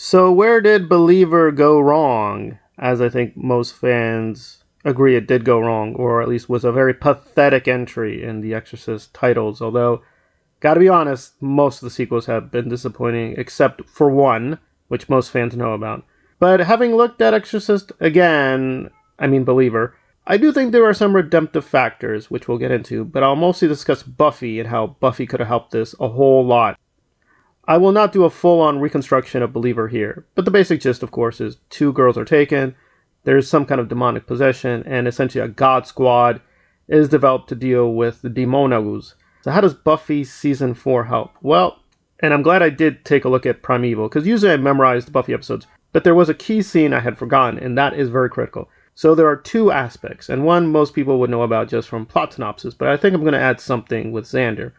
So where did Believer go wrong? As I think most fans agree it did go wrong, or at least was a very pathetic entry in the Exorcist titles, although, gotta be honest, most of the sequels have been disappointing, except for one, which most fans know about. But having looked at Exorcist again, I mean Believer, I do think there are some redemptive factors, which we'll get into, but I'll mostly discuss Buffy and how Buffy could have helped this a whole lot. I will not do a full-on reconstruction of Believer here, but the basic gist, of course, is two girls are taken, there's some kind of demonic possession, and essentially a god squad is developed to deal with the demonagus. So how does Buffy Season 4 help? Well, and I'm glad I did take a look at Primeval, because usually I memorized the Buffy episodes, but there was a key scene I had forgotten, and that is very critical. So there are two aspects, and one most people would know about just from plot synopsis, but I think I'm going to add something with Xander.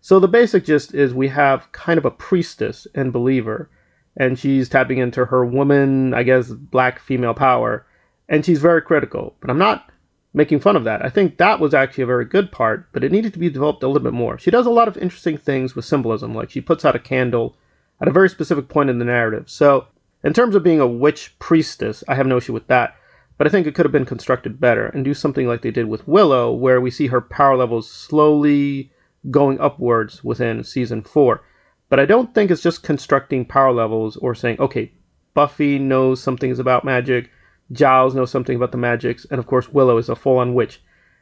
So the basic gist is we have kind of a priestess in Believer, and she's tapping into her woman, I guess, black female power, and she's very critical. But I'm not making fun of that. I think that was actually a very good part, but it needed to be developed a little bit more. She does a lot of interesting things with symbolism, like she puts out a candle at a very specific point in the narrative. So in terms of being a witch priestess, I have no issue with that, but I think it could have been constructed better and do something like they did with Willow, where we see her power levels slowly going upwards within season 4. But I don't think it's just constructing power levels or saying, okay, Buffy knows something is about magic, Giles knows something about the magics, and of course Willow is a full-on witch.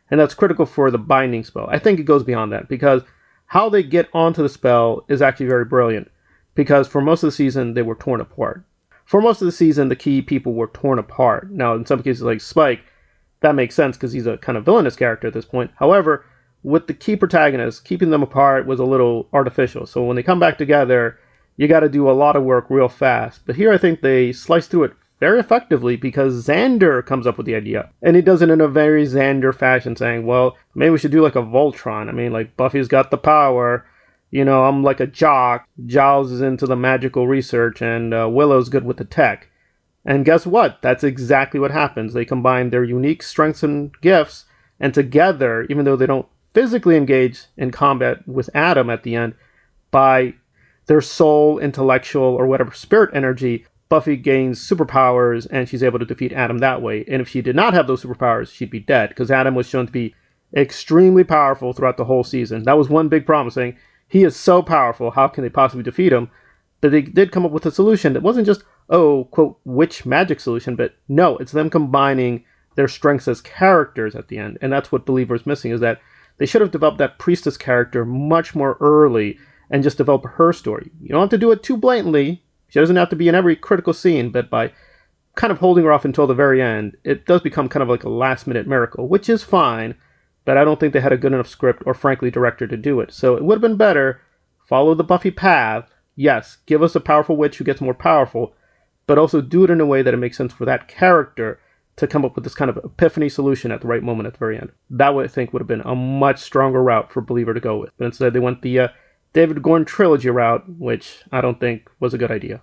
And that's critical for the binding spell. I think it goes beyond that, because how they get onto the spell is actually very brilliant. Because for most of the season, they were torn apart. For most of the season, the key people were torn apart. Now, in some cases like Spike, that makes sense because he's a kind of villainous character at this point. However, with the key protagonists, keeping them apart was a little artificial. So when they come back together, you got to do a lot of work real fast. But here I think they slice through it very effectively because Xander comes up with the idea. And he does it in a very Xander fashion, saying, well, maybe we should do like a Voltron. I mean, like, Buffy's got the power. You know, I'm like a jock. Giles is into the magical research, and Willow's good with the tech. And guess what? That's exactly what happens. They combine their unique strengths and gifts, and together, even though they don't physically engage in combat with Adam at the end, by their soul, intellectual, or whatever spirit energy, Buffy gains superpowers and she's able to defeat Adam that way. And if she did not have those superpowers, she'd be dead, because Adam was shown to be extremely powerful throughout the whole season. That was one big problem, saying he is so powerful, how can they possibly defeat him? But they did come up with a solution that wasn't just, oh, quote, witch magic solution, but no, it's them combining their strengths as characters at the end. And that's what Believer's missing, is that they should have developed that priestess character much more early and just develop her story. You don't have to do it too blatantly. She doesn't have to be in every critical scene, but by kind of holding her off until the very end, it does become kind of like a last-minute miracle, which is fine, but I don't think they had a good enough script or, frankly, director to do it. So it would have been better, follow the Buffy path. Yes, give us a powerful witch who gets more powerful, but also do it in a way that it makes sense for that character to come up with this kind of epiphany solution at the right moment at the very end. That would, I think, would have been a much stronger route for Believer to go with. But instead, they went the David Gordon trilogy route, which I don't think was a good idea.